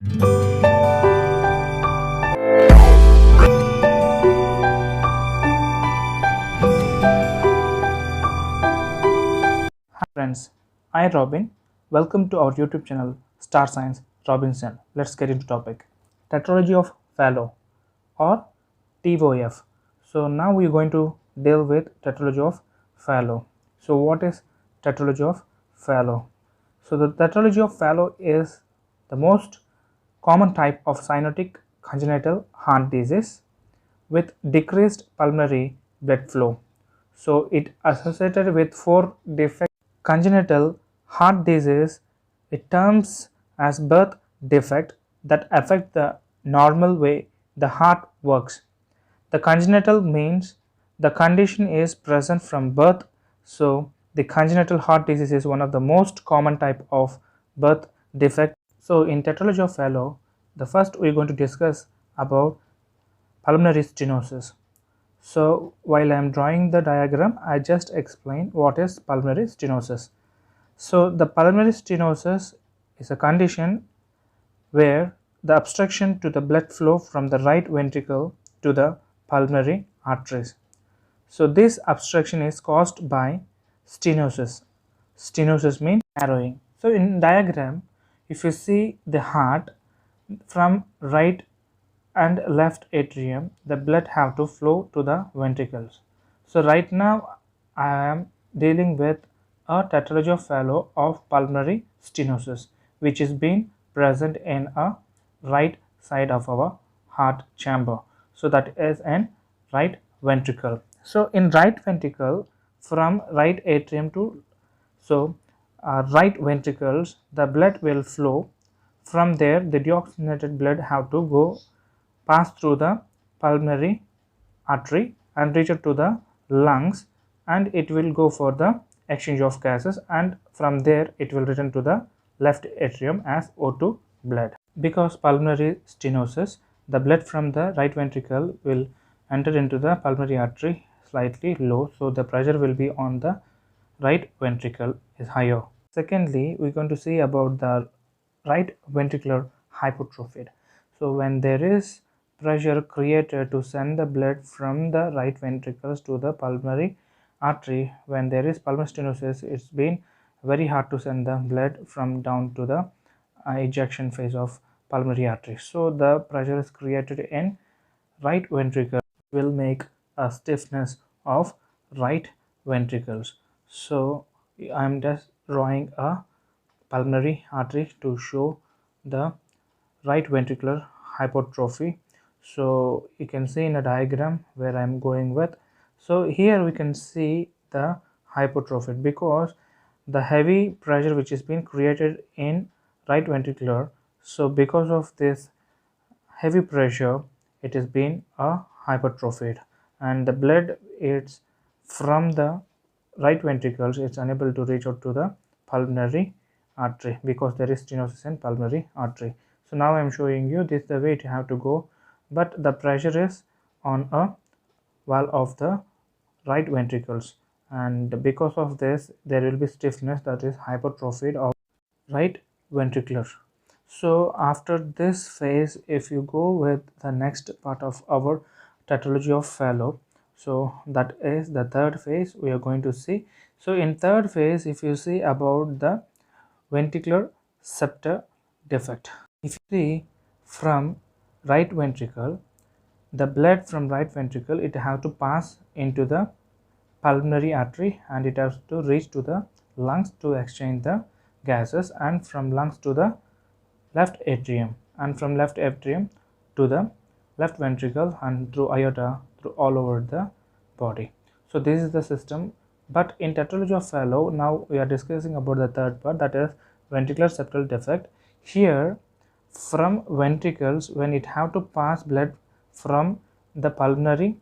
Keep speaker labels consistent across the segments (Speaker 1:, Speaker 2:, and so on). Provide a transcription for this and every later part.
Speaker 1: Hi friends, I Robin. Welcome to our YouTube channel Star Science Robinson. Let's get into topic. Tetralogy of Fallot or TOF. So now we're going to deal with tetralogy of Fallot. So what is tetralogy of Fallot? So the tetralogy of Fallot is the most common type of cyanotic congenital heart disease with decreased pulmonary blood flow. So it associated with four defects. Congenital heart disease, it terms as birth defect that affect the normal way the heart works. The congenital means the condition is present from birth. So the congenital heart disease is one of the most common type of birth defect. So in tetralogy of Fallot, the first we're going to discuss about pulmonary stenosis. So while I am drawing the diagram, I just explain what is pulmonary stenosis. So the pulmonary stenosis is a condition where the obstruction to the blood flow from the right ventricle to the pulmonary arteries. So this obstruction is caused by stenosis. Stenosis means narrowing. So in diagram, if you see the heart from right and left atrium, the blood have to flow to the ventricles. So right now I am dealing with a tetralogy of Fallot of pulmonary stenosis, which is being present in a right side of our heart chamber. So that is an right ventricle. So in right ventricle, from right atrium to right ventricles, the blood will flow. From there, the deoxygenated blood have to go pass through the pulmonary artery and reach out to the lungs, and it will go for the exchange of gases, and from there it will return to the left atrium as O2 blood. Because pulmonary stenosis, the blood from the right ventricle will enter into the pulmonary artery slightly low, so the pressure will be on the right ventricle is higher. Secondly, we're going to see about the right ventricular hypertrophy. So when there is pressure created to send the blood from the right ventricles to the pulmonary artery, when there is pulmonary stenosis, it's been very hard to send the blood from down to the ejection phase of pulmonary artery. So the pressure is created in right ventricle will make a stiffness of right ventricles. So I'm just drawing a pulmonary artery to show the right ventricular hypertrophy. So you can see in a diagram where I'm going with. So here we can see the hypertrophy because the heavy pressure which is being created in right ventricular. So because of this heavy pressure, it is being a hypertrophied, and the blood is from the right ventricles, it's unable to reach out to the pulmonary artery because there is stenosis in pulmonary artery. So now I'm showing you this is the way you have to go, but the pressure is on a wall of the right ventricles, and because of this there will be stiffness, that is hypertrophy of right ventricular. So after this phase, if you go with the next part of our tetralogy of Fallot, so that is the third phase we are going to see. So in third phase, if you see about the ventricular septal defect, if you see from right ventricle, the blood from right ventricle, it have to pass into the pulmonary artery and it has to reach to the lungs to exchange the gases, and from lungs to the left atrium, and from left atrium to the left ventricle, and through aorta, through all over the body. So this is the system. But in tetralogy of Fallot, now we are discussing about the third part, that is ventricular septal defect. Here from ventricles, when it have to pass blood from the pulmonary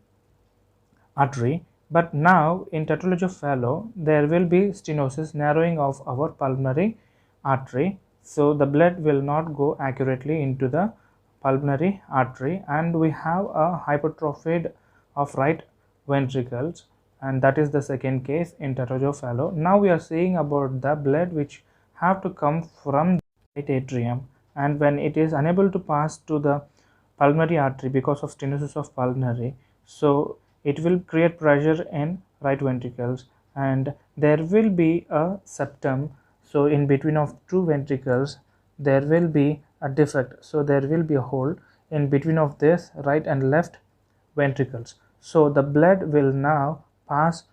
Speaker 1: artery, but now in tetralogy of Fallot there will be stenosis, narrowing of our pulmonary artery, so the blood will not go accurately into the pulmonary artery, and we have a hypertrophied of right ventricles, and that is the second case in tetralogy of Fallot. Now we are seeing about the blood which have to come from the right atrium and when it is unable to pass to the pulmonary artery because of stenosis of pulmonary, so it will create pressure in right ventricles, and there will be a septum. So in between of two ventricles there will be a defect, so there will be a hole in between of this right and left ventricles. So the blood will now pass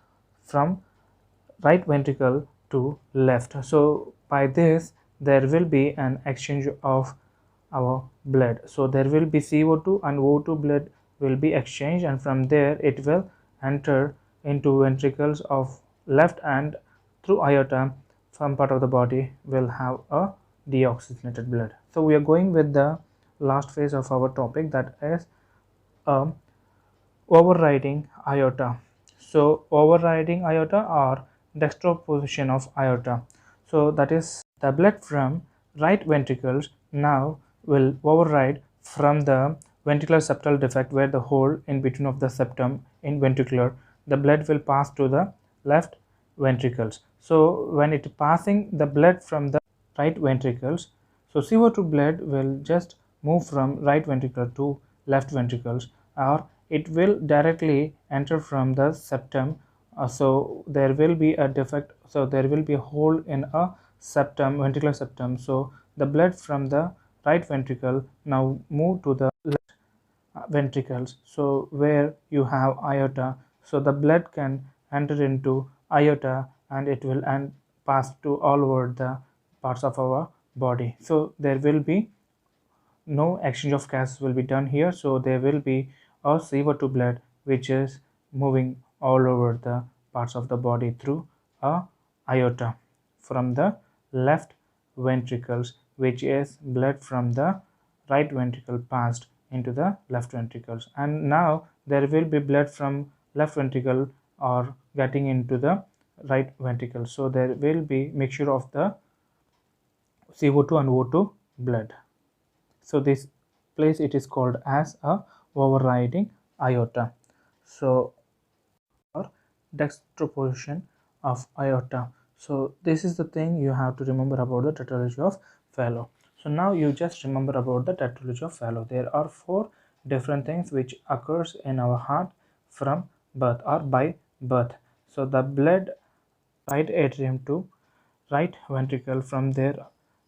Speaker 1: from right ventricle to left. So by this there will be an exchange of our blood. So there will be CO2 and O2 blood will be exchanged, and from there it will enter into ventricles of left, and through aorta some part of the body will have a deoxygenated blood. So we are going with the last phase of our topic, that is um, overriding aorta. So overriding aorta or dextroposition of aorta. So that is the blood from right ventricles now will override from the ventricular septal defect, where the hole in between of the septum in ventricular, the blood will pass to the left ventricles. So when it passing the blood from the right ventricles, so CO2 blood will just move from right ventricle to left ventricles, or it will directly enter from the septum. So there will be a defect, so there will be a hole in a septum, ventricular septum. So the blood from the right ventricle now move to the left ventricles, so where you have aorta, so the blood can enter into aorta and it will and pass to all over the parts of our body. So there will be no exchange of gases will be done here, so there will be a CO2 blood which is moving all over the parts of the body through a aorta from the left ventricles, which is blood from the right ventricle passed into the left ventricles, and now there will be blood from left ventricle or getting into the right ventricle. So there will be mixture of the CO2 and O2 blood. So this place it is called as a overriding aorta. So or dextroposition of aorta. So this is the thing you have to remember about the tetralogy of Fallot. So now you just remember about the tetralogy of Fallot. There are four different things which occurs in our heart from birth or by birth. So the blood right atrium to right ventricle, from there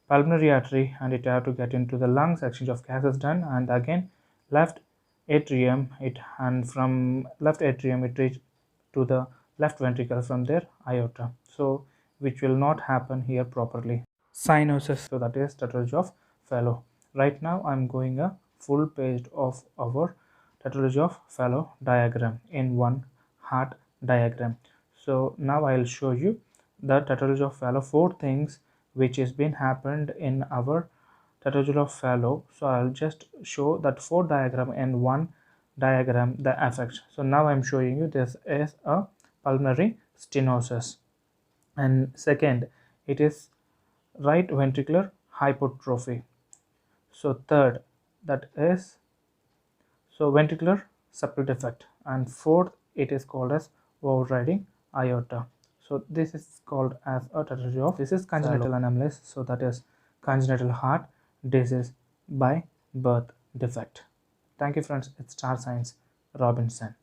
Speaker 1: pulmonary artery, and it have to get into the lungs, exchange of gases done, and again left atrium, it and from left atrium it reach to the left ventricle, from there aorta. So which will not happen here properly. Cyanosis, so that is tetralogy of Fallot. Right now I'm going a full page of our tetralogy of Fallot diagram in one heart diagram. So now I'll show you the tetralogy of Fallot, four things which has been happened in our tetralogy of Fallot. So I'll just show that four diagram in one diagram, the effects. So now I'm showing you this is a pulmonary stenosis, and second it is right ventricular hypertrophy. So third, that is so ventricular septal defect, and fourth it is called as overriding aorta. So this is called as a tetralogy of, this is congenital anomalies, so that is congenital heart disease by birth defect. Thank you friends, it's Star Science Robinson.